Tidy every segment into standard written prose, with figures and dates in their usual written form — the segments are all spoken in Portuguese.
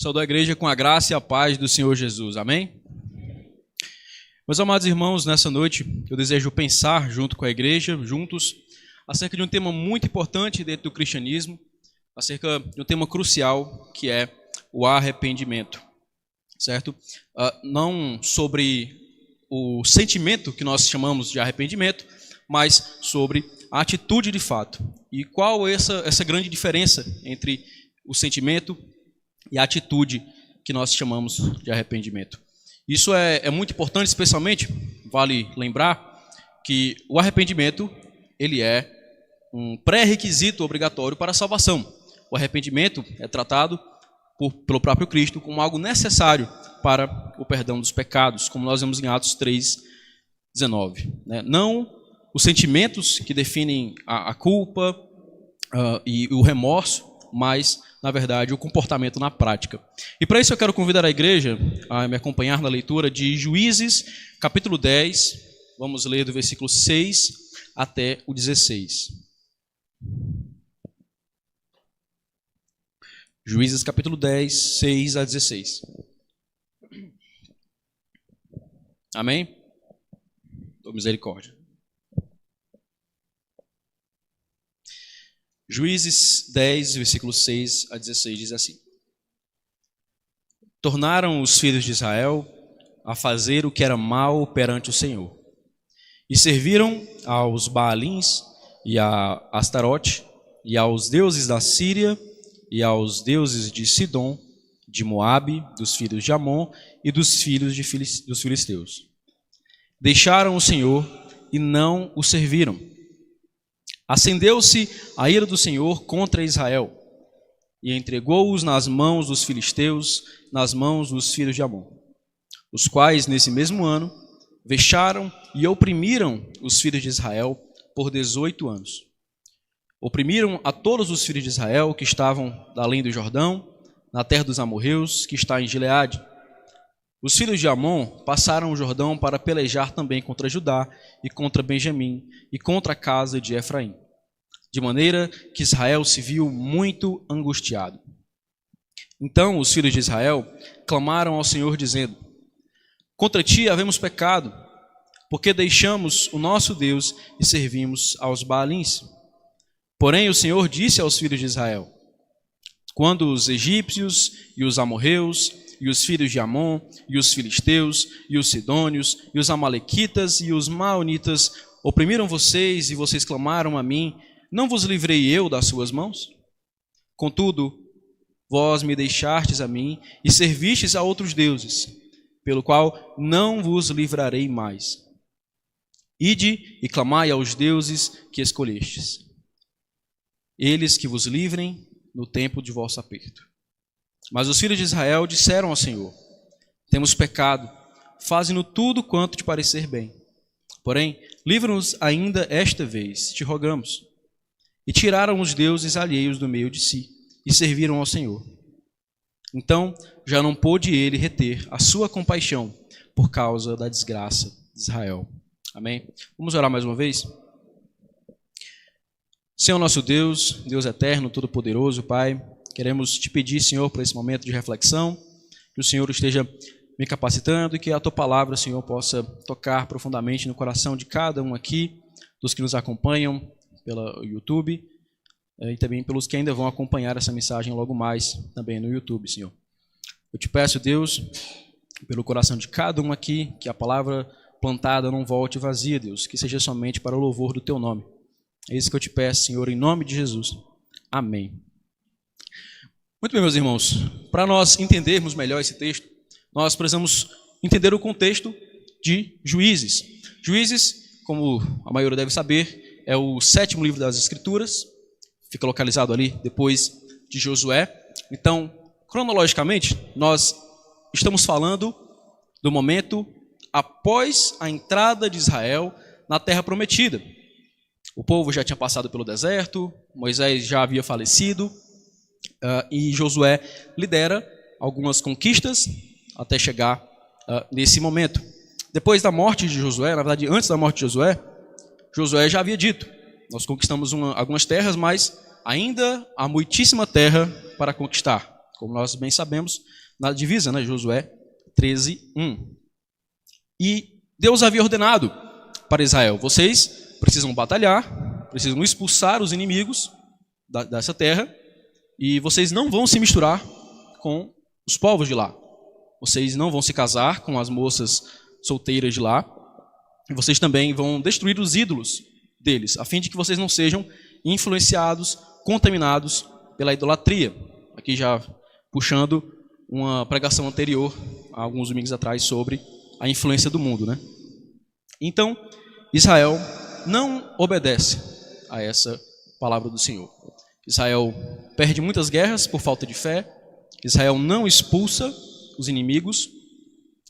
Saúdo a igreja com a graça e a paz do Senhor Jesus. Amém? Meus amados irmãos, nessa noite eu desejo pensar junto com a igreja, juntos, acerca de um tema muito importante dentro do cristianismo, acerca de um tema crucial, que é o arrependimento, certo? Não sobre o sentimento que nós chamamos de arrependimento, mas sobre a atitude de fato. E qual essa grande diferença entre o sentimento e a atitude que nós chamamos de arrependimento. Isso é muito importante, especialmente, vale lembrar, que o arrependimento ele é um pré-requisito obrigatório para a salvação. O arrependimento é tratado pelo próprio Cristo como algo necessário para o perdão dos pecados, como nós vemos em Atos 3:19. Não os sentimentos que definem a culpa e o remorso, mas, na verdade, o comportamento na prática. E para isso eu quero convidar a igreja a me acompanhar na leitura de Juízes, capítulo 10. Vamos ler do versículo 6 até o 16. Juízes, capítulo 10, 6 a 16. Amém? Dou misericórdia. Juízes 10, versículo 6 a 16, diz assim: Tornaram os filhos de Israel a fazer o que era mal perante o Senhor, e serviram aos Baalins e a Astarote, e aos deuses da Síria, e aos deuses de Sidom, de Moabe, dos filhos de Amon e dos filhos dos filisteus. Deixaram o Senhor e não o serviram. Acendeu-se a ira do Senhor contra Israel e entregou-os nas mãos dos filisteus, nas mãos dos filhos de Amon, os quais, nesse mesmo ano, vexaram e oprimiram os filhos de Israel por 18 anos. Oprimiram a todos os filhos de Israel que estavam além do Jordão, na terra dos amorreus, que está em Gileade. Os filhos de Amon passaram o Jordão para pelejar também contra Judá e contra Benjamim e contra a casa de Efraim, de maneira que Israel se viu muito angustiado. Então os filhos de Israel clamaram ao Senhor dizendo: Contra ti havemos pecado, porque deixamos o nosso Deus e servimos aos Baalins. Porém o Senhor disse aos filhos de Israel: Quando os egípcios e os amorreus e os filhos de Amon, e os filisteus, e os sidônios, e os amalequitas, e os maonitas oprimiram vocês, e vocês clamaram a mim, não vos livrei eu das suas mãos? Contudo, vós me deixastes a mim, e servistes a outros deuses, pelo qual não vos livrarei mais. Ide e clamai aos deuses que escolhestes, eles que vos livrem no tempo de vosso aperto. Mas os filhos de Israel disseram ao Senhor: Temos pecado, faze-nos tudo quanto te parecer bem. Porém, livra-nos ainda esta vez, te rogamos. E tiraram os deuses alheios do meio de si, e serviram ao Senhor. Então, já não pôde ele reter a sua compaixão por causa da desgraça de Israel. Amém? Vamos orar mais uma vez? Senhor nosso Deus, Deus eterno, todo-poderoso, Pai, queremos te pedir, Senhor, por esse momento de reflexão, que o Senhor esteja me capacitando e que a Tua palavra, Senhor, possa tocar profundamente no coração de cada um aqui, dos que nos acompanham pelo YouTube e também pelos que ainda vão acompanhar essa mensagem logo mais também no YouTube, Senhor. Eu te peço, Deus, pelo coração de cada um aqui, que a palavra plantada não volte vazia, Deus, que seja somente para o louvor do Teu nome. É isso que eu te peço, Senhor, em nome de Jesus. Amém. Muito bem, meus irmãos, para nós entendermos melhor esse texto, nós precisamos entender o contexto de Juízes. Juízes, como a maioria deve saber, é o 7º livro das Escrituras, fica localizado ali depois de Josué. Então, cronologicamente, nós estamos falando do momento após a entrada de Israel na Terra Prometida. O povo já tinha passado pelo deserto, Moisés já havia falecido, e Josué lidera algumas conquistas até chegar nesse momento. Depois da morte de Josué, na verdade, antes da morte de Josué, Josué já havia dito: nós conquistamos algumas terras, mas ainda há muitíssima terra para conquistar. como nós bem sabemos, na divisa, né? Josué 13:1. E Deus havia ordenado para Israel: vocês precisam batalhar, precisam expulsar os inimigos dessa terra, e vocês não vão se misturar com os povos de lá. Vocês não vão se casar com as moças solteiras de lá, e vocês também vão destruir os ídolos deles, a fim de que vocês não sejam influenciados, contaminados pela idolatria. Aqui já puxando uma pregação anterior, há alguns domingos atrás, sobre a influência do mundo, né? Então, Israel não obedece a essa palavra do Senhor. Israel perde muitas guerras por falta de fé. Israel não expulsa os inimigos.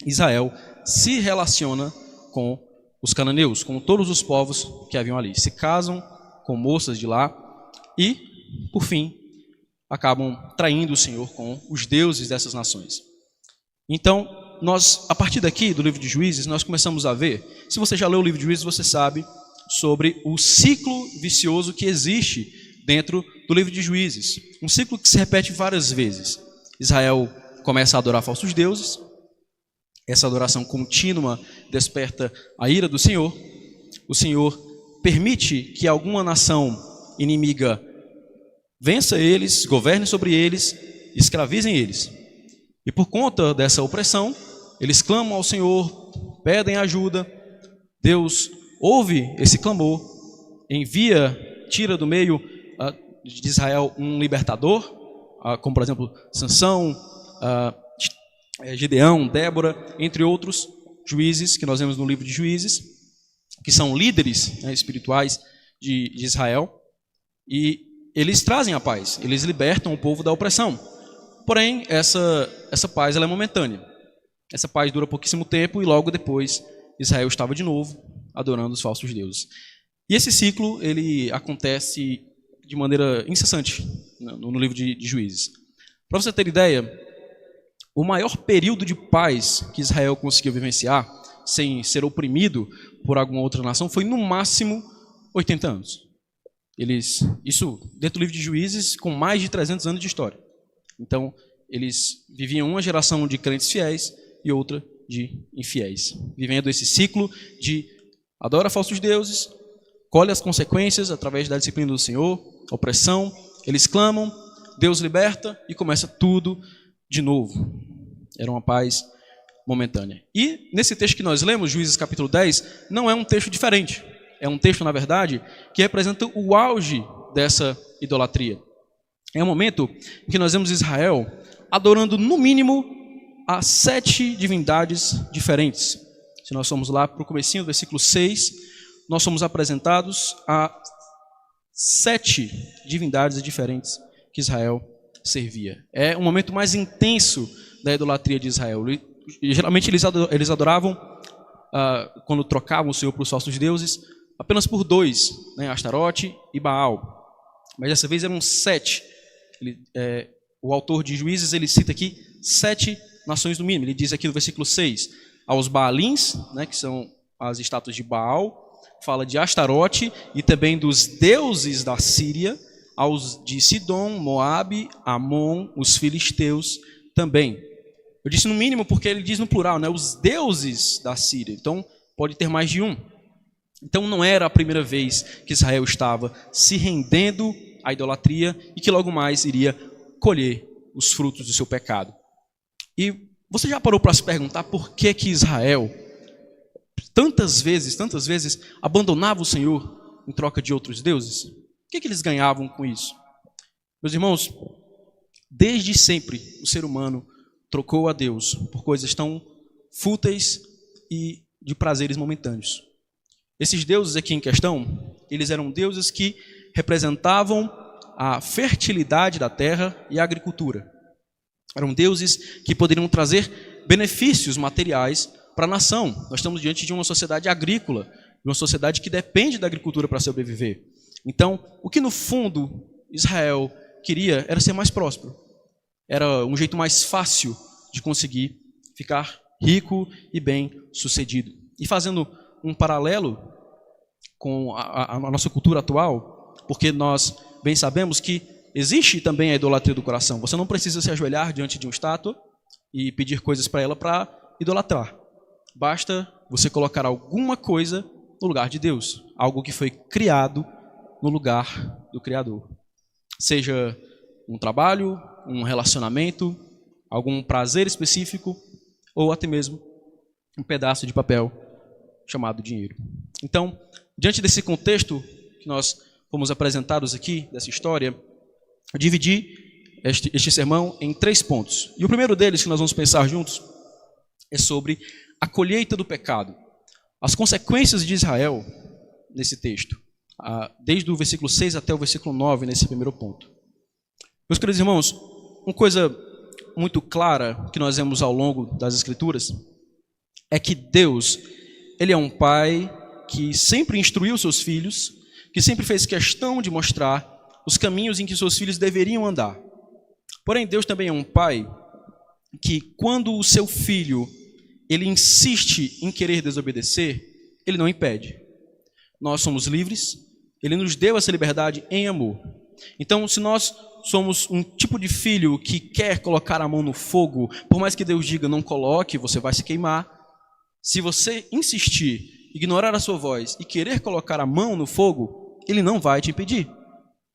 Israel se relaciona com os cananeus, com todos os povos que haviam ali. Se casam com moças de lá e, por fim, acabam traindo o Senhor com os deuses dessas nações. Então, nós, a partir daqui do livro de Juízes, nós começamos a ver, se você já leu o livro de Juízes, você sabe sobre o ciclo vicioso que existe dentro do livro de Juízes. Um ciclo que se repete várias vezes. Israel começa a adorar falsos deuses. Essa adoração contínua desperta a ira do Senhor. O Senhor permite que alguma nação inimiga vença eles, governe sobre eles, escravizem eles. E por conta dessa opressão, eles clamam ao Senhor, pedem ajuda. Deus ouve esse clamor, tira do meio de Israel um libertador, como por exemplo Sansão, Gideão, Débora, entre outros juízes que nós vemos no livro de Juízes, que são líderes, né, espirituais de Israel, e eles trazem a paz, eles libertam o povo da opressão. Porém, essa paz ela é momentânea. Essa paz dura pouquíssimo tempo e logo depois Israel estava de novo adorando os falsos deuses. E esse ciclo ele acontece de maneira incessante no livro de Juízes. Para você ter ideia, o maior período de paz que Israel conseguiu vivenciar, sem ser oprimido por alguma outra nação, foi no máximo 80 anos. Isso dentro do livro de Juízes, com mais de 300 anos de história. Então, eles viviam uma geração de crentes fiéis e outra de infiéis, vivendo esse ciclo de adora falsos deuses, colhe as consequências através da disciplina do Senhor, opressão, eles clamam, Deus liberta e começa tudo de novo. Era uma paz momentânea. E nesse texto que nós lemos, Juízes capítulo 10, não é um texto diferente. É um texto, na verdade, que representa o auge dessa idolatria. É um momento em que nós vemos Israel adorando, no mínimo, a 7 divindades diferentes. Se nós formos lá para o comecinho do versículo 6, nós somos apresentados a 7 divindades diferentes que Israel servia. É um momento mais intenso da idolatria de Israel. E, geralmente eles adoravam, quando trocavam o Senhor para os falsos deuses, apenas por 2, né, Astarote e Baal. Mas dessa vez eram 7. O autor de Juízes ele cita aqui 7 nações no mínimo. Ele diz aqui no versículo 6, aos Baalins, né, que são as estátuas de Baal, fala de Astarote e também dos deuses da Síria, aos de Sidom, Moabe, Amon, os filisteus também. Eu disse no mínimo porque ele diz no plural, né, os deuses da Síria. Então pode ter mais de um. Então não era a primeira vez que Israel estava se rendendo à idolatria e que logo mais iria colher os frutos do seu pecado. E você já parou para se perguntar por que Israel tantas vezes abandonava o Senhor em troca de outros deuses? O que eles ganhavam com isso? Meus irmãos, desde sempre o ser humano trocou a Deus por coisas tão fúteis e de prazeres momentâneos. Esses deuses aqui em questão, eles eram deuses que representavam a fertilidade da terra e a agricultura. Eram deuses que poderiam trazer benefícios materiais para a nação. Nós estamos diante de uma sociedade agrícola, de uma sociedade que depende da agricultura para sobreviver. Então, o que no fundo Israel queria era ser mais próspero. Era um jeito mais fácil de conseguir ficar rico e bem sucedido. E fazendo um paralelo com a nossa cultura atual, porque nós bem sabemos que existe também a idolatria do coração. Você não precisa se ajoelhar diante de uma estátua e pedir coisas para ela para idolatrar. Basta você colocar alguma coisa no lugar de Deus, algo que foi criado no lugar do Criador. Seja um trabalho, um relacionamento, algum prazer específico, ou até mesmo um pedaço de papel chamado dinheiro. Então, diante desse contexto que nós fomos apresentados aqui, dessa história, eu dividi este sermão em 3 pontos. E o primeiro deles, que nós vamos pensar juntos, é sobre a colheita do pecado. As consequências de Israel nesse texto, desde o versículo 6 até o versículo 9, nesse primeiro ponto. Meus queridos irmãos, uma coisa muito clara que nós vemos ao longo das Escrituras é que Deus, Ele é um pai que sempre instruiu seus filhos, que sempre fez questão de mostrar os caminhos em que seus filhos deveriam andar. Porém, Deus também é um pai que, quando o seu filho ele insiste em querer desobedecer, ele não impede. Nós somos livres, ele nos deu essa liberdade em amor. Então, se nós somos um tipo de filho que quer colocar a mão no fogo, por mais que Deus diga não coloque, você vai se queimar. Se você insistir, ignorar a sua voz e querer colocar a mão no fogo, ele não vai te impedir,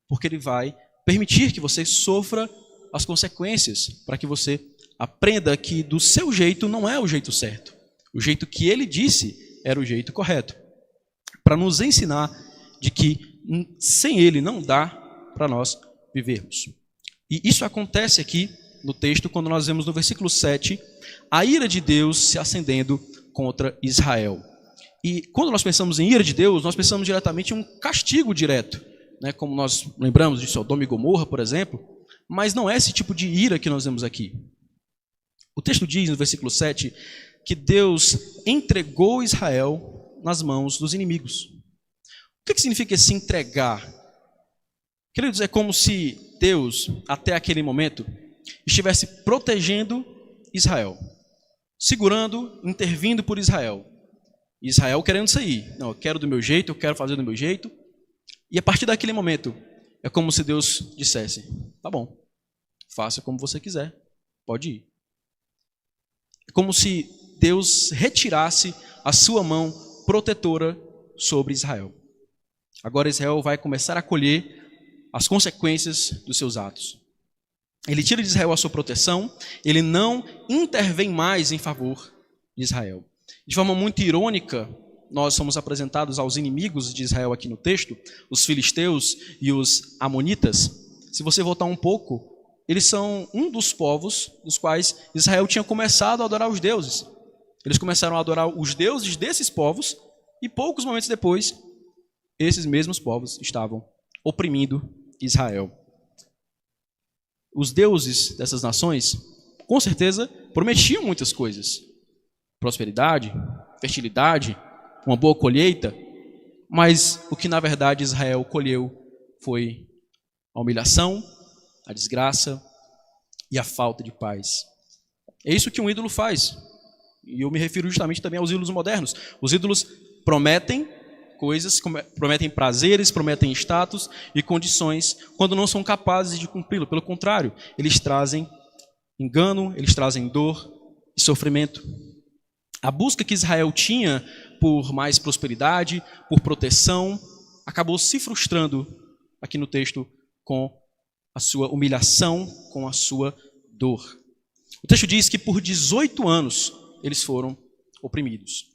porque ele vai permitir que você sofra as consequências, para que você aprenda que do seu jeito não é o jeito certo. O jeito que ele disse era o jeito correto, para nos ensinar de que sem ele não dá para nós vivermos. E isso acontece aqui no texto quando nós vemos no versículo 7 a ira de Deus se acendendo contra Israel. E quando nós pensamos em ira de Deus, nós pensamos diretamente em um castigo direto, né? Como nós lembramos de Sodoma e Gomorra, por exemplo, mas não é esse tipo de ira que nós vemos aqui. O texto diz no versículo 7 que Deus entregou Israel nas mãos dos inimigos. O que significa esse entregar? Queridos, é como se Deus, até aquele momento, estivesse protegendo Israel, segurando, intervindo por Israel. Israel querendo sair. Não, eu quero do meu jeito, eu quero fazer do meu jeito. E a partir daquele momento, é como se Deus dissesse, tá bom, faça como você quiser, pode ir. É como se Deus retirasse a sua mão protetora sobre Israel. Agora Israel vai começar a colher as consequências dos seus atos. Ele tira de Israel a sua proteção, ele não intervém mais em favor de Israel. De forma muito irônica, nós somos apresentados aos inimigos de Israel aqui no texto, os filisteus e os amonitas. Se você voltar um pouco, eles são um dos povos dos quais Israel tinha começado a adorar os deuses. Eles começaram a adorar os deuses desses povos e poucos momentos depois, esses mesmos povos estavam oprimindo Israel. Os deuses dessas nações, com certeza, prometiam muitas coisas. Prosperidade, fertilidade, uma boa colheita, mas o que na verdade Israel colheu foi a humilhação, a desgraça e a falta de paz. É isso que um ídolo faz. E eu me refiro justamente também aos ídolos modernos. Os ídolos prometem coisas, prometem prazeres, prometem status e condições quando não são capazes de cumpri-lo. Pelo contrário, eles trazem engano, eles trazem dor e sofrimento. A busca que Israel tinha por mais prosperidade, por proteção, acabou se frustrando aqui no texto com a sua humilhação, com a sua dor. O texto diz que por 18 anos eles foram oprimidos.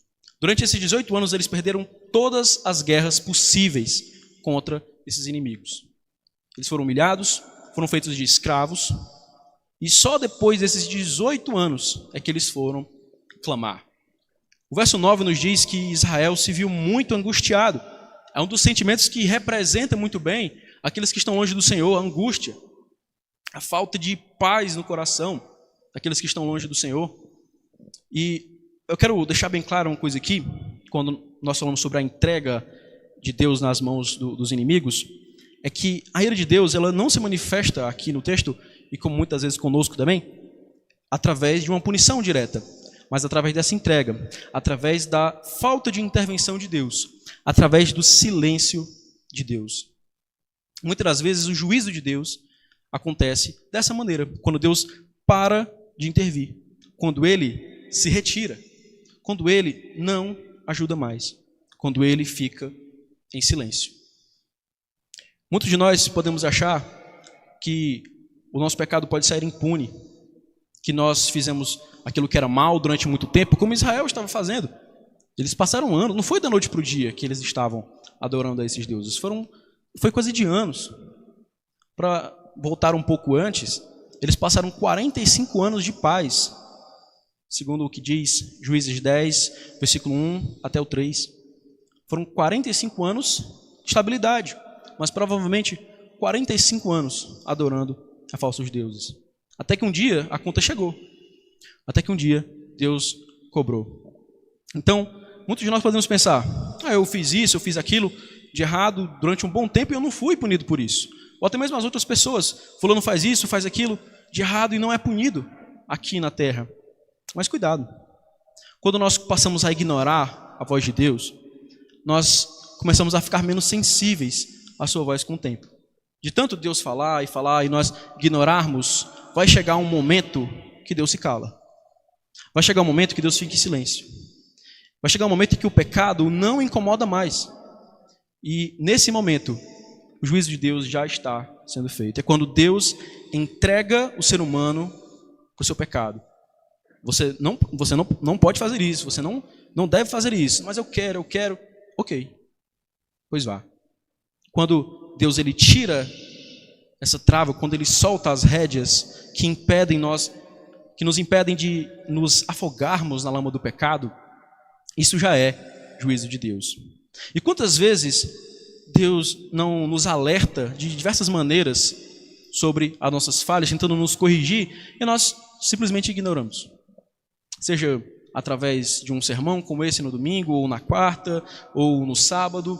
Durante esses 18 anos eles perderam todas as guerras possíveis contra esses inimigos. Eles foram humilhados, foram feitos de escravos, e só depois desses 18 anos é que eles foram clamar. O verso 9 nos diz que Israel se viu muito angustiado. É um dos sentimentos que representa muito bem aqueles que estão longe do Senhor, a angústia, a falta de paz no coração daqueles que estão longe do Senhor. E eu quero deixar bem claro uma coisa aqui, quando nós falamos sobre a entrega de Deus nas mãos dos inimigos, é que a ira de Deus ela não se manifesta aqui no texto, e como muitas vezes conosco também, através de uma punição direta, mas através dessa entrega, através da falta de intervenção de Deus, através do silêncio de Deus. Muitas das vezes o juízo de Deus acontece dessa maneira, quando Deus para de intervir, quando Ele se retira, quando Ele não ajuda mais, quando Ele fica em silêncio. Muitos de nós podemos achar que o nosso pecado pode sair impune, que nós fizemos aquilo que era mal durante muito tempo, como Israel estava fazendo. Eles passaram anos, não foi da noite para o dia que eles estavam adorando a esses deuses, foi coisa de anos. Para voltar um pouco antes, eles passaram 45 anos de paz, segundo o que diz Juízes 10, versículo 1 até o 3. Foram 45 anos de estabilidade, mas provavelmente 45 anos adorando a falsos deuses. Até que um dia a conta chegou. Até que um dia Deus cobrou. Então, muitos de nós podemos pensar, eu fiz isso, eu fiz aquilo de errado durante um bom tempo e eu não fui punido por isso. Ou até mesmo as outras pessoas, fulano faz isso, faz aquilo de errado e não é punido aqui na terra. Mas cuidado, quando nós passamos a ignorar a voz de Deus, nós começamos a ficar menos sensíveis à sua voz com o tempo. De tanto Deus falar e nós ignorarmos, vai chegar um momento que Deus se cala. Vai chegar um momento que Deus fica em silêncio. Vai chegar um momento que o pecado não incomoda mais. E nesse momento, o juízo de Deus já está sendo feito. É quando Deus entrega o ser humano para o seu pecado. Você não pode fazer isso, você não deve fazer isso, mas eu quero. Ok, pois vá. Quando Deus ele tira essa trava, quando Ele solta as rédeas que nos impedem de nos afogarmos na lama do pecado, isso já é juízo de Deus. E quantas vezes Deus não nos alerta de diversas maneiras sobre as nossas falhas, tentando nos corrigir, e nós simplesmente ignoramos. Seja através de um sermão como esse no domingo, ou na quarta, ou no sábado,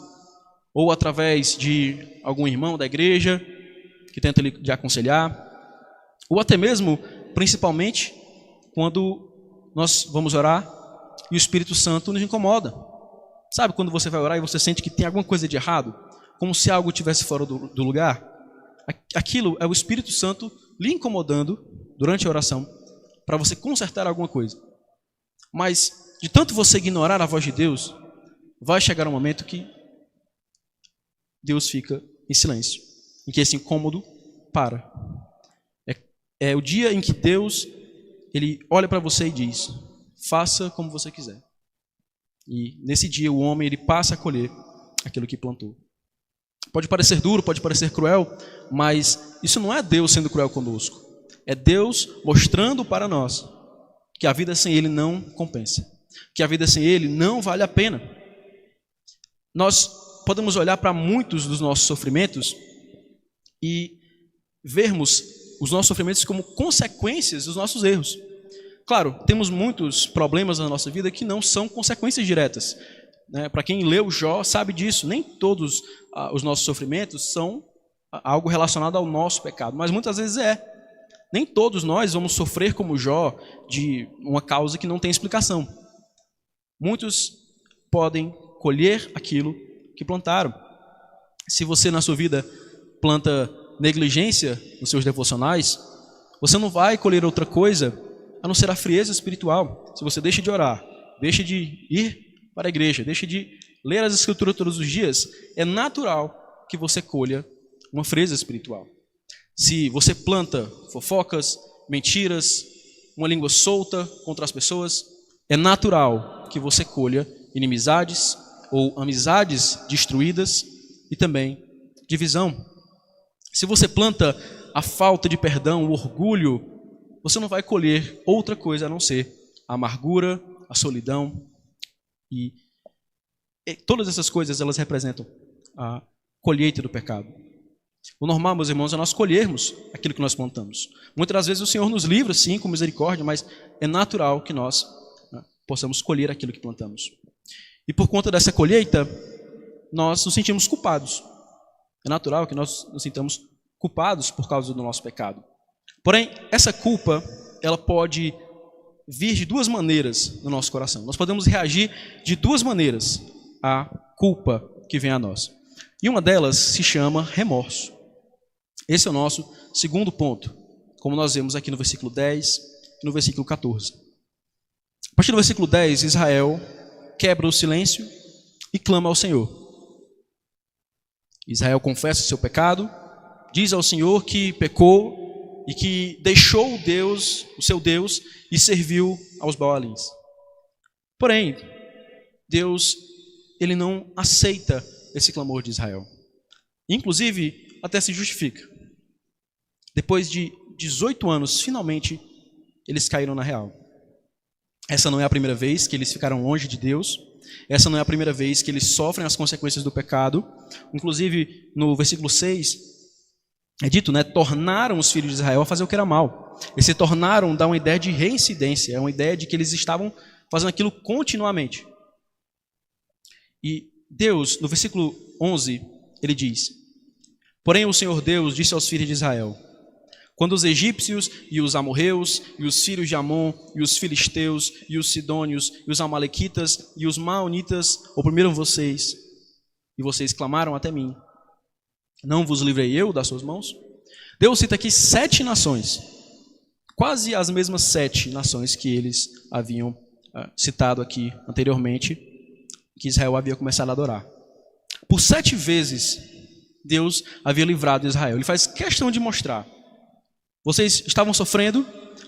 ou através de algum irmão da igreja que tenta lhe aconselhar, ou até mesmo, principalmente, quando nós vamos orar e o Espírito Santo nos incomoda. Sabe quando você vai orar e você sente que tem alguma coisa de errado? Como se algo estivesse fora do lugar? Aquilo é o Espírito Santo lhe incomodando durante a oração para você consertar alguma coisa. Mas, de tanto você ignorar a voz de Deus, vai chegar um momento que Deus fica em silêncio, em que esse incômodo para. É o dia em que Deus ele olha para você e diz: faça como você quiser. E nesse dia o homem ele passa a colher aquilo que plantou. Pode parecer duro, pode parecer cruel, mas isso não é Deus sendo cruel conosco. É Deus mostrando para nós que a vida sem Ele não compensa, que a vida sem Ele não vale a pena. Nós podemos olhar para muitos dos nossos sofrimentos e vermos os nossos sofrimentos como consequências dos nossos erros. Claro, temos muitos problemas na nossa vida que não são consequências diretas. Para quem leu Jó sabe disso, nem todos os nossos sofrimentos são algo relacionado ao nosso pecado, mas muitas vezes é. Nem todos nós vamos sofrer como Jó de uma causa que não tem explicação. Muitos podem colher aquilo que plantaram. Se você na sua vida planta negligência nos seus devocionais, você não vai colher outra coisa a não ser a frieza espiritual. Se você deixa de orar, deixa de ir para a igreja, deixa de ler as escrituras todos os dias, é natural que você colha uma frieza espiritual. Se você planta fofocas, mentiras, uma língua solta contra as pessoas, é natural que você colha inimizades ou amizades destruídas e também divisão. Se você planta a falta de perdão, o orgulho, você não vai colher outra coisa a não ser a amargura, a solidão. E todas essas coisas, elas representam a colheita do pecado. O normal, meus irmãos, é nós colhermos aquilo que nós plantamos. Muitas das vezes o Senhor nos livra, sim, com misericórdia, mas é natural que nós possamos colher aquilo que plantamos. E por conta dessa colheita, nós nos sentimos culpados. É natural que nós nos sintamos culpados por causa do nosso pecado. Porém, essa culpa, ela pode vir de duas maneiras no nosso coração. Nós podemos reagir de duas maneiras à culpa que vem a nós. E uma delas se chama remorso. Esse é o nosso segundo ponto, como nós vemos aqui no versículo 10 e no versículo 14. A partir do versículo 10, Israel quebra o silêncio e clama ao Senhor. Israel confessa o seu pecado, diz ao Senhor que pecou e que deixou Deus, o seu Deus, e serviu aos Baalins. Porém, Deus, ele não aceita esse clamor de Israel. Inclusive, até se justifica. Depois de 18 anos, finalmente, eles caíram na real. Essa não é a primeira vez que eles ficaram longe de Deus. Essa não é a primeira vez que eles sofrem as consequências do pecado. Inclusive, no versículo 6, é dito, tornaram os filhos de Israel a fazer o que era mal. Esse tornaram dá uma ideia de reincidência, é uma ideia de que eles estavam fazendo aquilo continuamente. E Deus, no versículo 11, ele diz: porém o Senhor Deus disse aos filhos de Israel: quando os egípcios e os amorreus e os filhos de Amon e os filisteus e os sidônios e os amalequitas e os maonitas oprimiram vocês, e vocês clamaram até mim, não vos livrei eu das suas mãos? Deus cita aqui 7 nações, quase as mesmas 7 nações que eles haviam citado aqui anteriormente, que Israel havia começado a adorar. Por 7 vezes, Deus havia livrado Israel. Ele faz questão de mostrar: vocês estavam sofrendo,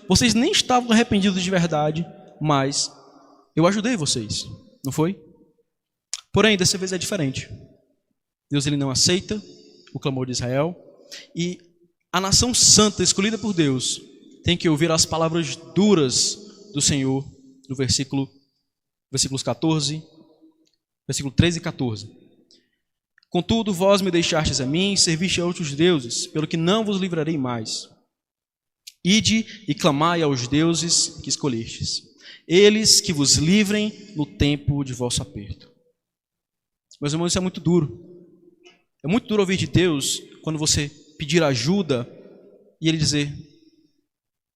vocês nem estavam arrependidos de verdade, mas eu ajudei vocês, não foi? Porém, dessa vez é diferente. Deus, ele não aceita o clamor de Israel, e a nação santa, escolhida por Deus, tem que ouvir as palavras duras do Senhor, no versículos 14, versículo 13 e 14. Contudo, vós me deixastes a mim, serviste a outros deuses, pelo que não vos livrarei mais. Ide e clamai aos deuses que escolhestes, eles que vos livrem no tempo de vosso aperto. Meus irmãos, isso é muito duro. É muito duro ouvir de Deus quando você pedir ajuda e Ele dizer: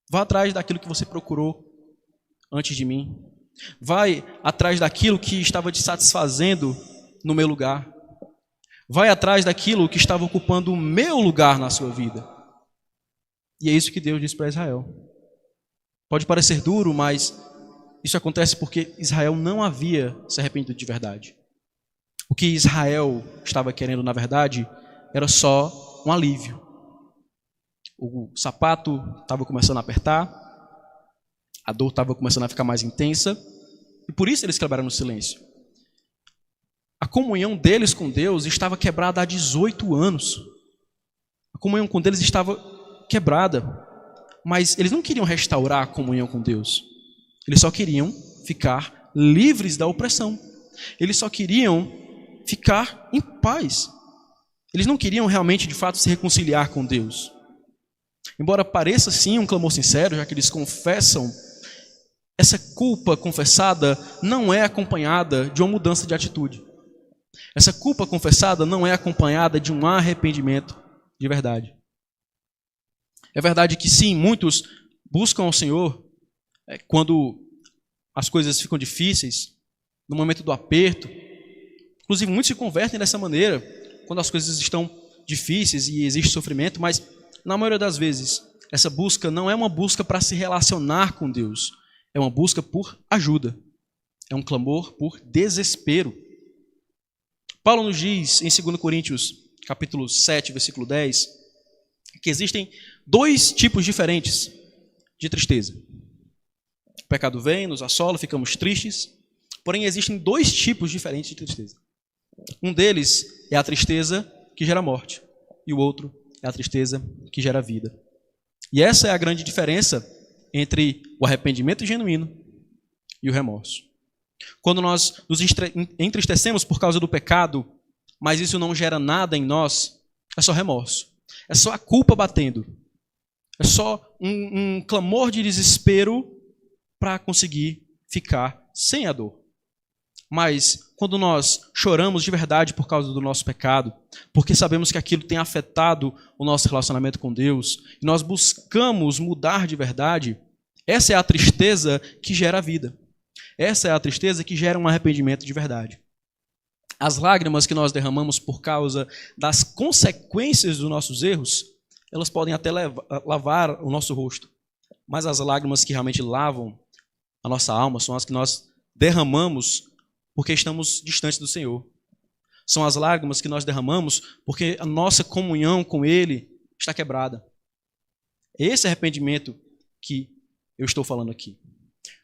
vá atrás daquilo que você procurou antes de mim. Vai atrás daquilo que estava te satisfazendo no meu lugar. Vai atrás daquilo que estava ocupando o meu lugar na sua vida. E é isso que Deus diz para Israel. Pode parecer duro, mas isso acontece porque Israel não havia se arrependido de verdade. O que Israel estava querendo, na verdade, era só um alívio. O sapato estava começando a apertar, a dor estava começando a ficar mais intensa, e por isso eles quebraram no silêncio. A comunhão deles com Deus estava quebrada há 18 anos. A comunhão com Deus estava quebrada, mas eles não queriam restaurar a comunhão com Deus. Eles só queriam ficar livres da opressão. Eles só queriam ficar em paz. Eles não queriam realmente, de fato, se reconciliar com Deus. Embora pareça sim um clamor sincero, já que eles confessam, essa culpa confessada não é acompanhada de uma mudança de atitude. Essa culpa confessada não é acompanhada de um arrependimento de verdade. É verdade que sim, muitos buscam ao Senhor quando as coisas ficam difíceis, no momento do aperto. Inclusive, muitos se convertem dessa maneira, quando as coisas estão difíceis e existe sofrimento, mas, na maioria das vezes, essa busca não é uma busca para se relacionar com Deus, é uma busca por ajuda, é um clamor por desespero. Paulo nos diz, em 2 Coríntios, capítulo 7, versículo 10, que existem 2 tipos diferentes de tristeza. O pecado vem, nos assola, ficamos tristes, porém existem 2 tipos diferentes de tristeza. Um deles é a tristeza que gera morte, e o outro é a tristeza que gera vida. E essa é a grande diferença entre o arrependimento genuíno e o remorso. Quando nós nos entristecemos por causa do pecado, mas isso não gera nada em nós, é só remorso. É só a culpa batendo. É só um clamor de desespero para conseguir ficar sem a dor. Mas quando nós choramos de verdade por causa do nosso pecado, porque sabemos que aquilo tem afetado o nosso relacionamento com Deus, e nós buscamos mudar de verdade, essa é a tristeza que gera a vida. Essa é a tristeza que gera um arrependimento de verdade. As lágrimas que nós derramamos por causa das consequências dos nossos erros elas podem até lavar o nosso rosto, mas as lágrimas que realmente lavam a nossa alma são as que nós derramamos porque estamos distantes do Senhor. São as lágrimas que nós derramamos porque a nossa comunhão com Ele está quebrada. É esse arrependimento que eu estou falando aqui.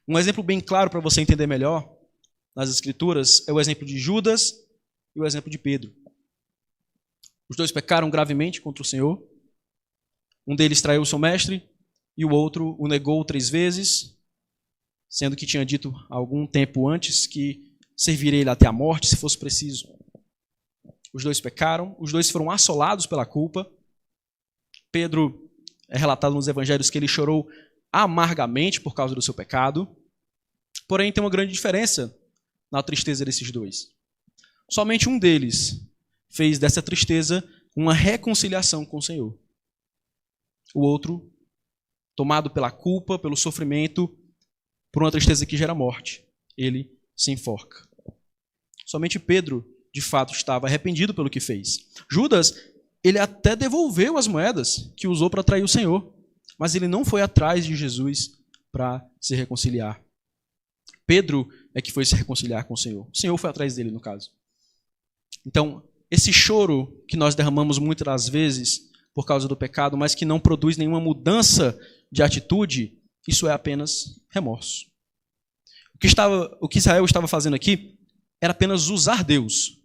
Um exemplo bem claro para você entender melhor nas Escrituras é o exemplo de Judas e o exemplo de Pedro. Os dois pecaram gravemente contra o Senhor. Um deles traiu o seu mestre e o outro o negou 3 vezes, sendo que tinha dito algum tempo antes que serviria ele até a morte, se fosse preciso. Os dois pecaram, os dois foram assolados pela culpa. Pedro é relatado nos evangelhos que ele chorou amargamente por causa do seu pecado. Porém, tem uma grande diferença na tristeza desses dois. Somente um deles fez dessa tristeza uma reconciliação com o Senhor. O outro, tomado pela culpa, pelo sofrimento, por uma tristeza que gera morte, ele se enforca. Somente Pedro, de fato, estava arrependido pelo que fez. Judas, ele até devolveu as moedas que usou para trair o Senhor, mas ele não foi atrás de Jesus para se reconciliar. Pedro é que foi se reconciliar com o Senhor. O Senhor foi atrás dele, no caso. Então, esse choro que nós derramamos muitas das vezes por causa do pecado, mas que não produz nenhuma mudança de atitude, isso é apenas remorso. O que Israel estava fazendo aqui era apenas usar Deus.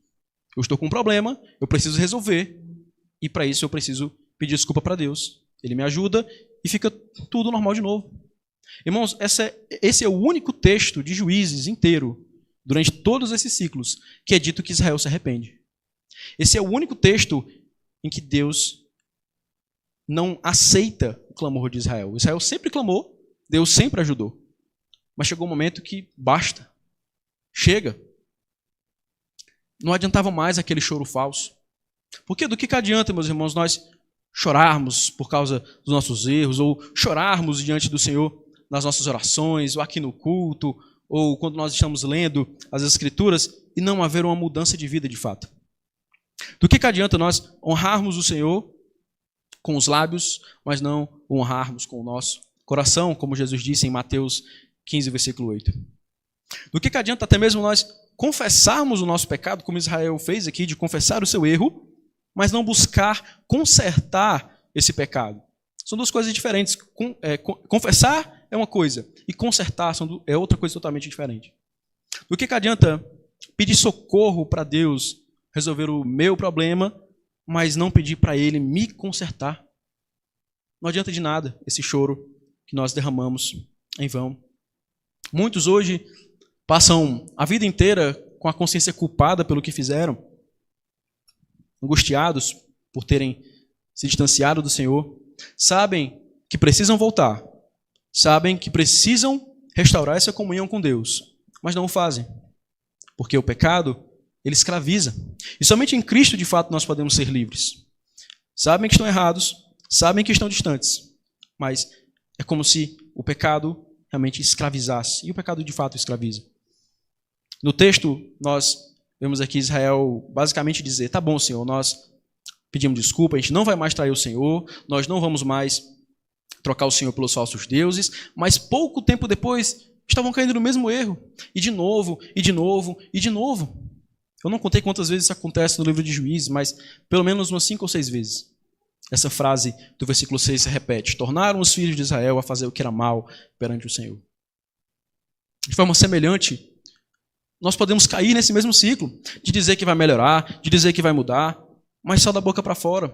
Eu estou com um problema, eu preciso resolver, e para isso eu preciso pedir desculpa para Deus. Ele me ajuda e fica tudo normal de novo. Irmãos, esse é o único texto de Juízes inteiro, durante todos esses ciclos, que é dito que Israel se arrepende. Esse é o único texto em que Deus não aceita o clamor de Israel. Israel sempre clamou, Deus sempre ajudou. Mas chegou um momento que basta. Chega. Não adiantava mais aquele choro falso. Porque do que adianta, meus irmãos, nós chorarmos por causa dos nossos erros, ou chorarmos diante do Senhor nas nossas orações, ou aqui no culto, ou quando nós estamos lendo as Escrituras, e não haver uma mudança de vida de fato? Do que adianta nós honrarmos o Senhor com os lábios, mas não o honrarmos com o nosso coração, como Jesus disse em Mateus 15, versículo 8. Do que adianta até mesmo nós confessarmos o nosso pecado, como Israel fez aqui, de confessar o seu erro, mas não buscar consertar esse pecado? São duas coisas diferentes. Confessar é uma coisa e consertar é outra coisa totalmente diferente. Do que adianta pedir socorro para Deus resolver o meu problema, mas não pedir para Ele me consertar? Não adianta de nada esse choro que nós derramamos em vão. Muitos hoje passam a vida inteira com a consciência culpada pelo que fizeram, angustiados por terem se distanciado do Senhor, sabem que precisam voltar, sabem que precisam restaurar essa comunhão com Deus, mas não o fazem, porque o pecado, ele escraviza. E somente em Cristo, de fato, nós podemos ser livres. Sabem que estão errados, sabem que estão distantes, mas é como se o pecado realmente escravizasse, e o pecado de fato escraviza. No texto, nós vemos aqui Israel basicamente dizer: tá bom, Senhor, nós pedimos desculpa, a gente não vai mais trair o Senhor, nós não vamos mais trocar o Senhor pelos falsos deuses, mas pouco tempo depois estavam caindo no mesmo erro, e de novo, e de novo, e de novo. Eu não contei quantas vezes isso acontece no livro de Juízes, mas pelo menos umas 5 ou 6 vezes. Essa frase do versículo 6 se repete: tornaram os filhos de Israel a fazer o que era mal perante o Senhor. De forma semelhante, nós podemos cair nesse mesmo ciclo, de dizer que vai melhorar, de dizer que vai mudar, mas só da boca para fora.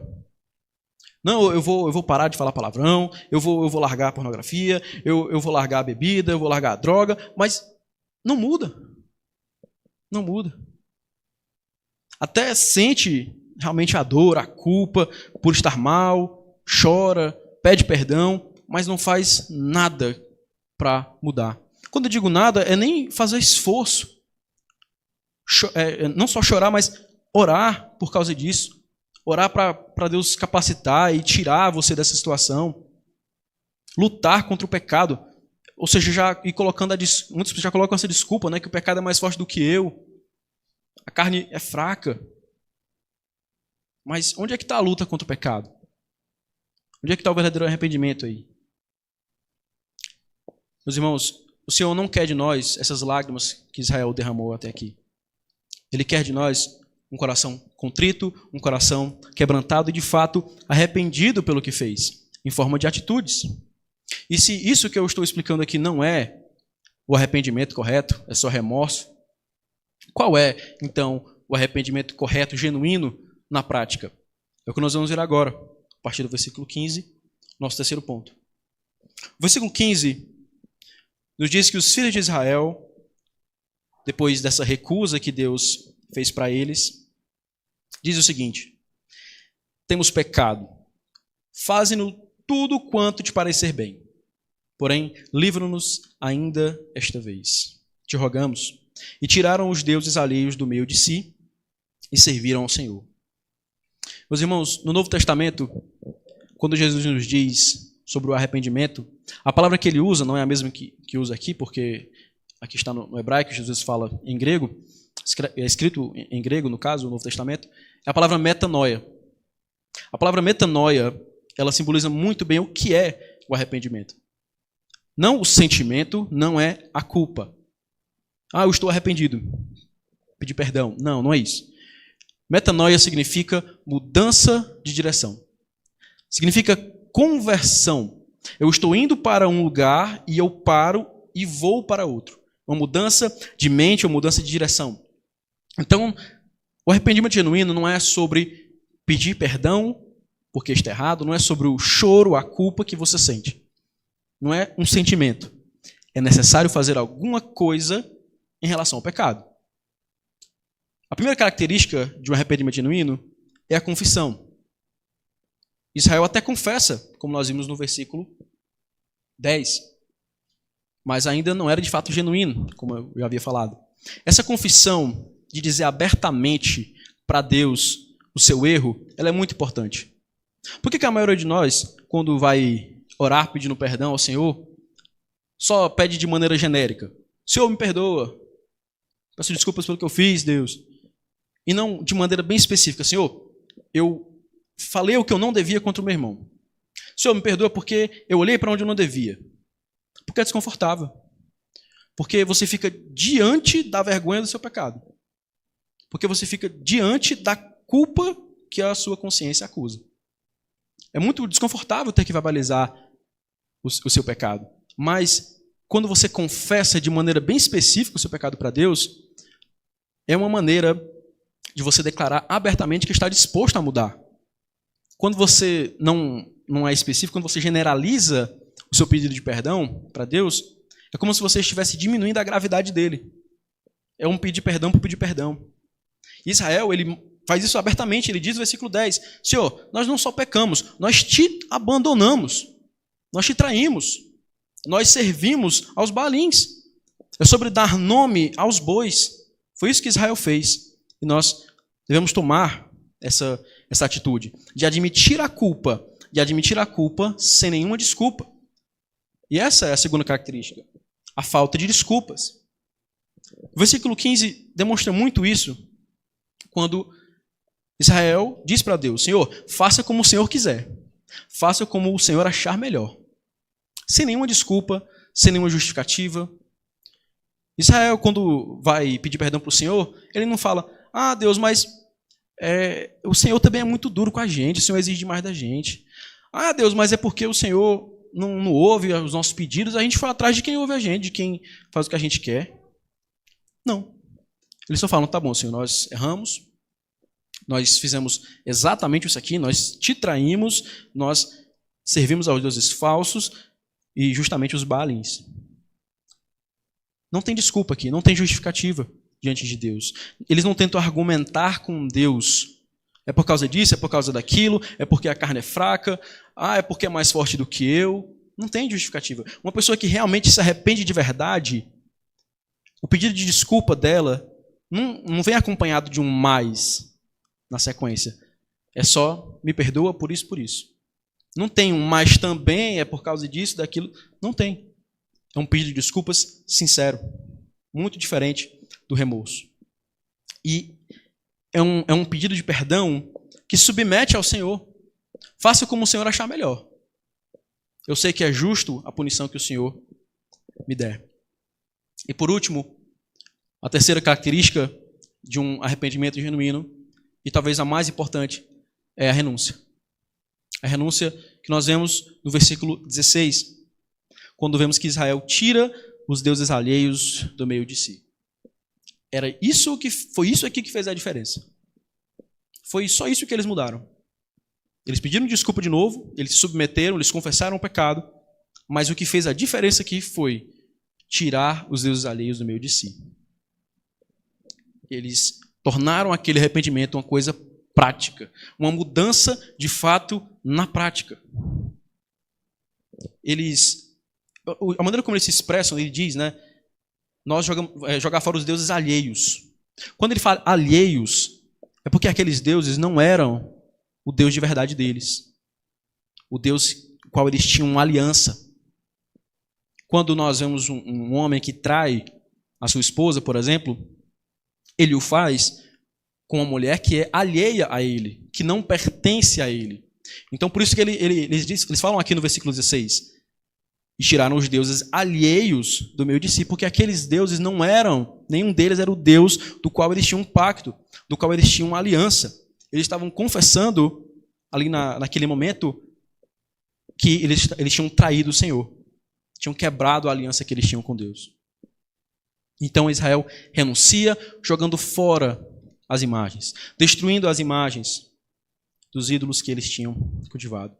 Não, eu vou parar de falar palavrão, eu vou largar a pornografia, eu vou largar a bebida, eu vou largar a droga, mas não muda. Não muda. Até sente realmente a dor, a culpa por estar mal, chora, pede perdão, mas não faz nada para mudar. Quando eu digo nada, é nem fazer esforço. Não só chorar, mas orar por causa disso. Orar para Deus capacitar e tirar você dessa situação. Lutar contra o pecado. Ou seja, muitos já colocam essa desculpa, né, que o pecado é mais forte do que eu. A carne é fraca. Mas onde é que está a luta contra o pecado? Onde é que está o verdadeiro arrependimento aí? Meus irmãos, o Senhor não quer de nós essas lágrimas que Israel derramou até aqui. Ele quer de nós um coração contrito, um coração quebrantado e, de fato, arrependido pelo que fez, em forma de atitudes. E se isso que eu estou explicando aqui não é o arrependimento correto, é só remorso, qual é, então, o arrependimento correto, genuíno, na prática? É o que nós vamos ver agora, a partir do versículo 15, nosso terceiro ponto. O versículo 15 nos diz que os filhos de Israel, depois dessa recusa que Deus fez para eles, diz o seguinte: temos pecado, faze-nos tudo quanto te parecer bem, porém livra-nos ainda esta vez, te rogamos. E tiraram os deuses alheios do meio de si e serviram ao Senhor. Meus irmãos, no Novo Testamento, quando Jesus nos diz sobre o arrependimento, a palavra que ele usa não é a mesma que usa aqui, porque aqui está no hebraico, Jesus fala em grego, é escrito em grego, no caso, no Novo Testamento, é a palavra metanoia. A palavra metanoia, ela simboliza muito bem o que é o arrependimento. Não o sentimento, não é a culpa. Eu estou arrependido, pedir perdão. Não, não é isso. Metanoia significa mudança de direção. Significa conversão. Eu estou indo para um lugar e eu paro e vou para outro. Uma mudança de mente, uma mudança de direção. Então, o arrependimento genuíno não é sobre pedir perdão porque está errado, não é sobre o choro, a culpa que você sente. Não é um sentimento. É necessário fazer alguma coisa em relação ao pecado. A primeira característica de um arrependimento genuíno é a confissão. Israel até confessa, como nós vimos no versículo 10, mas ainda não era de fato genuíno, como eu já havia falado. Essa confissão de dizer abertamente para Deus o seu erro, ela é muito importante. Por que a maioria de nós, quando vai orar pedindo perdão ao Senhor, só pede de maneira genérica? Senhor, me perdoa. Peço desculpas pelo que eu fiz, Deus. E não de maneira bem específica. Senhor, eu falei o que eu não devia contra o meu irmão. Senhor, me perdoa porque eu olhei para onde eu não devia. Porque é desconfortável. Porque você fica diante da vergonha do seu pecado. Porque você fica diante da culpa que a sua consciência acusa. É muito desconfortável ter que verbalizar o seu pecado. Mas quando você confessa de maneira bem específica o seu pecado para Deus, é uma maneira de você declarar abertamente que está disposto a mudar. Quando você não é específico, quando você generaliza o seu pedido de perdão para Deus, é como se você estivesse diminuindo a gravidade dele. É um pedir perdão por pedir perdão. Israel, ele faz isso abertamente, ele diz no versículo 10, Senhor, nós não só pecamos, nós te abandonamos, nós te traímos, nós servimos aos Baalins. É sobre dar nome aos bois. Foi isso que Israel fez. E nós devemos tomar essa atitude de admitir a culpa, sem nenhuma desculpa. E essa é a segunda característica, a falta de desculpas. O versículo 15 demonstra muito isso, quando Israel diz para Deus, Senhor, faça como o Senhor quiser, faça como o Senhor achar melhor. Sem nenhuma desculpa, sem nenhuma justificativa. Israel, quando vai pedir perdão para o Senhor, ele não fala, Deus, mas o Senhor também é muito duro com a gente, o Senhor exige demais da gente. Deus, mas é porque o Senhor não ouve os nossos pedidos, a gente foi atrás de quem ouve a gente, de quem faz o que a gente quer. Não. Eles só falam, tá bom, Senhor, nós erramos, nós fizemos exatamente isso aqui, nós te traímos, nós servimos aos deuses falsos e justamente os Baalins. Não tem desculpa aqui, não tem justificativa diante de Deus. Eles não tentam argumentar com Deus. É por causa disso, é por causa daquilo, é porque a carne é fraca, é porque é mais forte do que eu. Não tem justificativa. Uma pessoa que realmente se arrepende de verdade, o pedido de desculpa dela não vem acompanhado de um mais na sequência. É só, me perdoa por isso, por isso. Não tem um mas também, é por causa disso, daquilo. Não tem. É um pedido de desculpas sincero. Muito diferente do remorso. E é um pedido de perdão que submete ao Senhor. Faça como o Senhor achar melhor. Eu sei que é justo a punição que o Senhor me der. E por último, a terceira característica de um arrependimento genuíno, e talvez a mais importante, é a renúncia. A renúncia que nós vemos no versículo 16, quando vemos que Israel tira os deuses alheios do meio de si. Foi isso aqui que fez a diferença. Foi só isso que eles mudaram. Eles pediram desculpa de novo, eles se submeteram, eles confessaram o pecado, mas o que fez a diferença aqui foi tirar os deuses alheios do meio de si. Eles tornaram aquele arrependimento uma coisa prática, uma mudança de fato na prática. A maneira como eles se expressam, ele diz, né? Nós jogar fora os deuses alheios. Quando ele fala alheios, é porque aqueles deuses não eram o Deus de verdade deles. O Deus com o qual eles tinham uma aliança. Quando nós vemos um homem que trai a sua esposa, por exemplo, ele o faz com uma mulher que é alheia a ele, que não pertence a ele. Então, por isso que eles falam aqui no versículo 16, e tiraram os deuses alheios do meio de si, porque aqueles deuses não eram, nenhum deles era o Deus do qual eles tinham um pacto, do qual eles tinham uma aliança. Eles estavam confessando, ali naquele momento, que eles tinham traído o Senhor, tinham quebrado a aliança que eles tinham com Deus. Então Israel renuncia, jogando fora as imagens, destruindo as imagens dos ídolos que eles tinham cultivado.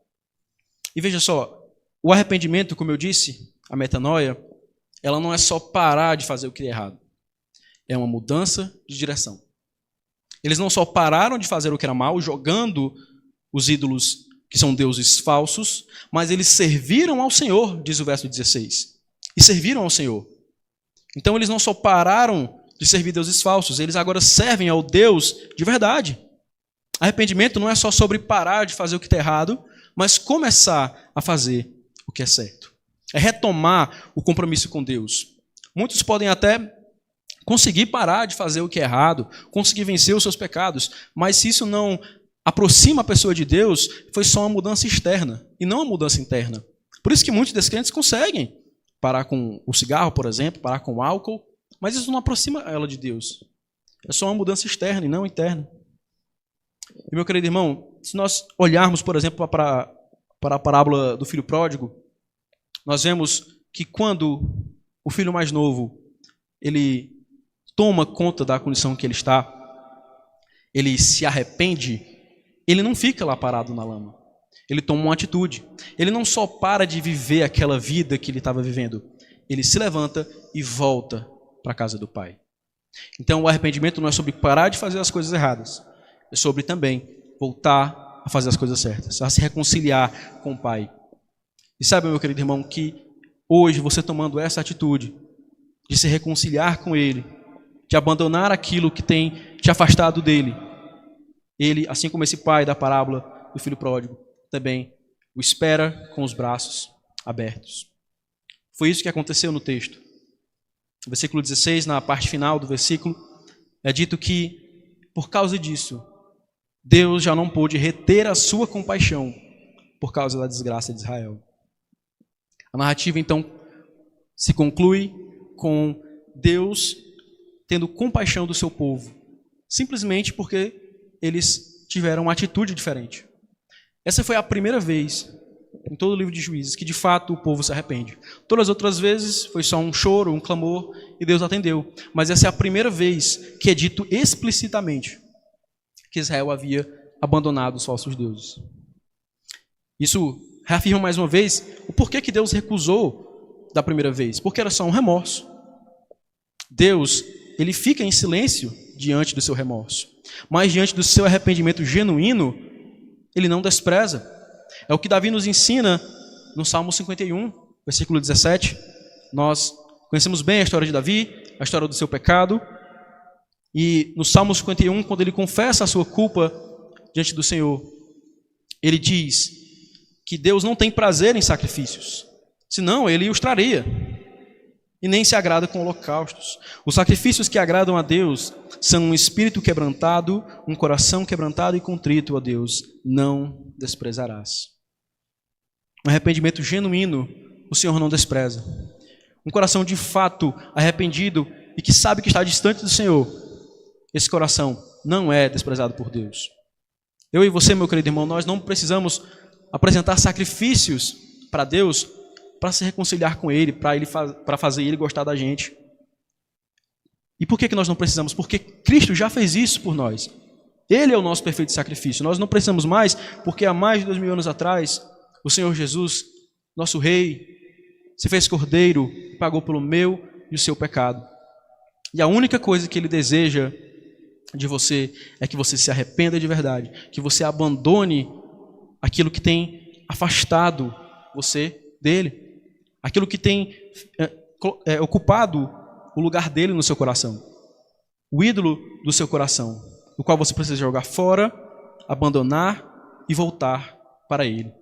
E veja só, o arrependimento, como eu disse, a metanoia, ela não é só parar de fazer o que é errado. É uma mudança de direção. Eles não só pararam de fazer o que era mal, jogando os ídolos que são deuses falsos, mas eles serviram ao Senhor, diz o verso 16. E serviram ao Senhor. Então eles não só pararam de servir deuses falsos, eles agora servem ao Deus de verdade. Arrependimento não é só sobre parar de fazer o que está errado, mas começar a fazer o que é certo. É retomar o compromisso com Deus. Muitos podem até conseguir parar de fazer o que é errado, conseguir vencer os seus pecados, mas se isso não aproxima a pessoa de Deus, foi só uma mudança externa e não uma mudança interna. Por isso que muitos descrentes conseguem parar com o cigarro, por exemplo, parar com o álcool, mas isso não aproxima ela de Deus. É só uma mudança externa e não interna. E, meu querido irmão, se nós olharmos, por exemplo, para a parábola do filho pródigo, nós vemos que quando o filho mais novo ele toma conta da condição que ele está, ele se arrepende, ele não fica lá parado na lama. Ele toma uma atitude. Ele não só para de viver aquela vida que ele estava vivendo, ele se levanta e volta para a casa do pai. Então o arrependimento não é sobre parar de fazer as coisas erradas, é sobre também voltar a fazer as coisas certas, a se reconciliar com o pai. E sabe, meu querido irmão, que hoje você tomando essa atitude de se reconciliar com ele, de abandonar aquilo que tem te afastado dele, ele, assim como esse pai da parábola do filho pródigo, também o espera com os braços abertos. Foi isso que aconteceu no texto. No versículo 16, na parte final do versículo, é dito que, por causa disso, Deus já não pôde reter a sua compaixão por causa da desgraça de Israel. A narrativa, então, se conclui com Deus tendo compaixão do seu povo, simplesmente porque eles tiveram uma atitude diferente. Essa foi a primeira vez em todo o livro de Juízes que de fato o povo se arrepende. Todas as outras vezes foi só um choro, um clamor e Deus atendeu. Mas essa é a primeira vez que é dito explicitamente que Israel havia abandonado os falsos deuses. Isso reafirma mais uma vez o porquê que Deus recusou da primeira vez. Porque era só um remorso. Deus, ele fica em silêncio diante do seu remorso. Mas diante do seu arrependimento genuíno, ele não despreza. É o que Davi nos ensina no Salmo 51, versículo 17. Nós conhecemos bem a história de Davi, a história do seu pecado. E no Salmo 51, quando ele confessa a sua culpa diante do Senhor, ele diz que Deus não tem prazer em sacrifícios, senão ele os traria. E nem se agrada com holocaustos. Os sacrifícios que agradam a Deus são um espírito quebrantado, um coração quebrantado e contrito, a Deus não desprezarás. Um arrependimento genuíno, o Senhor não despreza. Um coração de fato arrependido e que sabe que está distante do Senhor, esse coração não é desprezado por Deus. Eu e você, meu querido irmão, nós não precisamos apresentar sacrifícios para Deus para se reconciliar com Ele, para fazer Ele gostar da gente. E por que nós não precisamos? Porque Cristo já fez isso por nós. Ele é o nosso perfeito sacrifício. Nós não precisamos mais, porque há mais de 2000 anos atrás, o Senhor Jesus, nosso Rei, se fez cordeiro e pagou pelo meu e o seu pecado. E a única coisa que Ele deseja de você é que você se arrependa de verdade, que você abandone aquilo que tem afastado você dele, aquilo que tem ocupado o lugar dele no seu coração, o ídolo do seu coração, o qual você precisa jogar fora, abandonar e voltar para ele.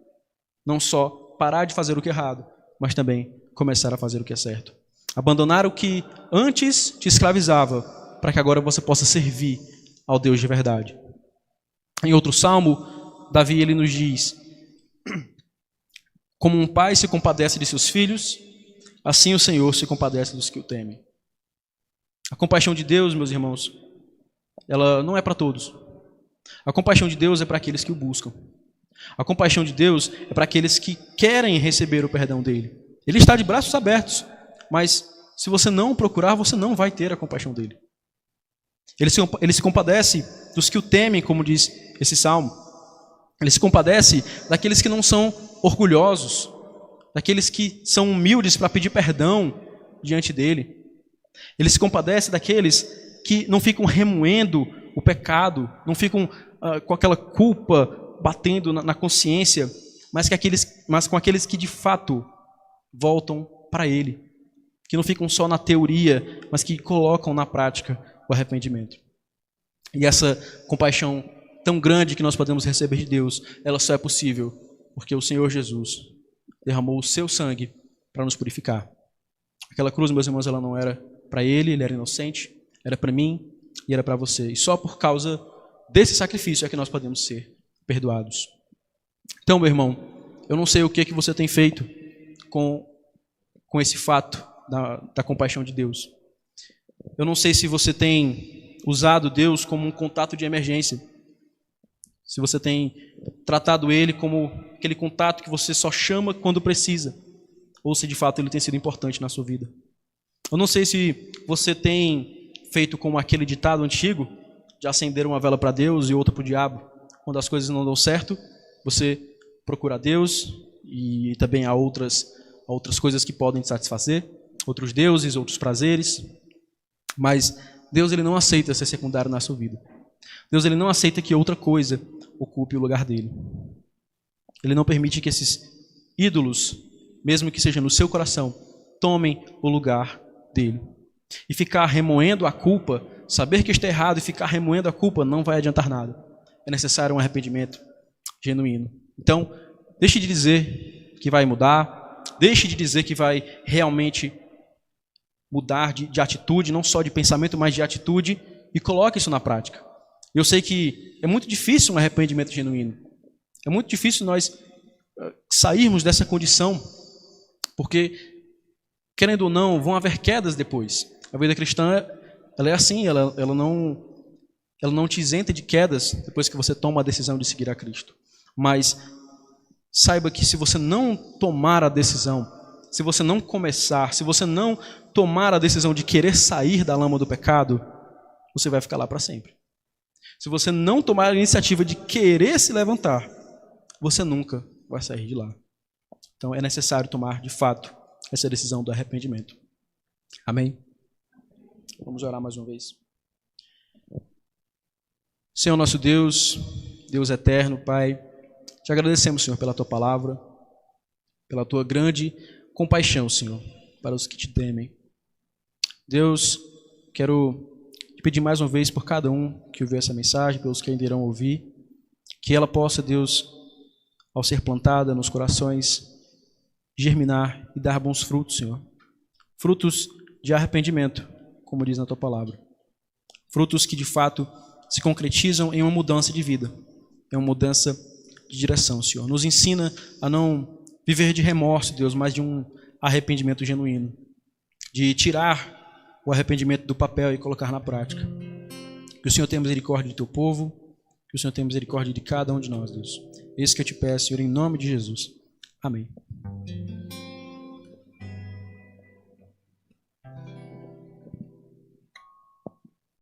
Não só parar de fazer o que é errado, mas também começar a fazer o que é certo. Abandonar o que antes te escravizava, para que agora você possa servir ao Deus de verdade. Em outro salmo, Davi ele nos diz: como um pai se compadece de seus filhos, assim o Senhor se compadece dos que o temem. A compaixão de Deus, meus irmãos, ela não é para todos. A compaixão de Deus é para aqueles que o buscam. A compaixão de Deus é para aqueles que querem receber o perdão dele. Ele está de braços abertos, mas se você não procurar, você não vai ter a compaixão dele. Ele se compadece dos que o temem, como diz esse salmo. Ele se compadece daqueles que não são orgulhosos, daqueles que são humildes para pedir perdão diante dele. Ele se compadece daqueles que não ficam remoendo o pecado, não ficam com aquela culpa batendo na consciência, mas com aqueles que de fato voltam para ele, que não ficam só na teoria, mas que colocam na prática o arrependimento. E essa compaixão tão grande que nós podemos receber de Deus, ela só é possível porque o Senhor Jesus derramou o seu sangue para nos purificar. Aquela cruz, meus irmãos, ela não era para ele era inocente, era para mim e era para você. E só por causa desse sacrifício é que nós podemos ser perdoados. Então, meu irmão, eu não sei o que você tem feito com esse fato da compaixão de Deus. Eu não sei se você tem usado Deus como um contato de emergência, se você tem tratado Ele como aquele contato que você só chama quando precisa, ou se de fato Ele tem sido importante na sua vida. Eu não sei se você tem feito como aquele ditado antigo, de acender uma vela para Deus e outra para o diabo. Quando as coisas não dão certo, você procura Deus e também há outras coisas que podem te satisfazer, outros deuses, outros prazeres. Mas Deus ele não aceita ser secundário na sua vida. Deus ele não aceita que outra coisa ocupe o lugar dele. Ele não permite que esses ídolos, mesmo que seja no seu coração, tomem o lugar dele. E ficar remoendo a culpa, saber que está errado e ficar remoendo a culpa não vai adiantar nada. É necessário um arrependimento genuíno. Então, deixe de dizer que vai mudar, deixe de dizer que vai realmente mudar de atitude, não só de pensamento, mas de atitude, e coloque isso na prática. Eu sei que é muito difícil um arrependimento genuíno. É muito difícil nós sairmos dessa condição, porque, querendo ou não, vão haver quedas depois. A vida cristã, ela é assim, ela não te isenta de quedas depois que você toma a decisão de seguir a Cristo. Mas saiba que se você não tomar a decisão, se você não começar, se você não tomar a decisão de querer sair da lama do pecado, você vai ficar lá para sempre. Se você não tomar a iniciativa de querer se levantar, você nunca vai sair de lá. Então é necessário tomar, de fato, essa decisão do arrependimento. Amém? Vamos orar mais uma vez. Senhor nosso Deus, Deus eterno, Pai, te agradecemos, Senhor, pela Tua palavra, pela Tua grande compaixão, Senhor, para os que te temem. Deus, quero te pedir mais uma vez por cada um que ouviu essa mensagem, pelos que ainda irão ouvir, que ela possa, Deus, ao ser plantada nos corações, germinar e dar bons frutos, Senhor. Frutos de arrependimento, como diz na Tua palavra. Frutos que, de fato, se concretizam em uma mudança de vida, em uma mudança de direção, Senhor. Nos ensina a não viver de remorso, Deus, mas de um arrependimento genuíno, de tirar o arrependimento do papel e colocar na prática. Que o Senhor tenha misericórdia do teu povo, que o Senhor tenha misericórdia de cada um de nós, Deus. Esse que eu te peço, Senhor, em nome de Jesus. Amém.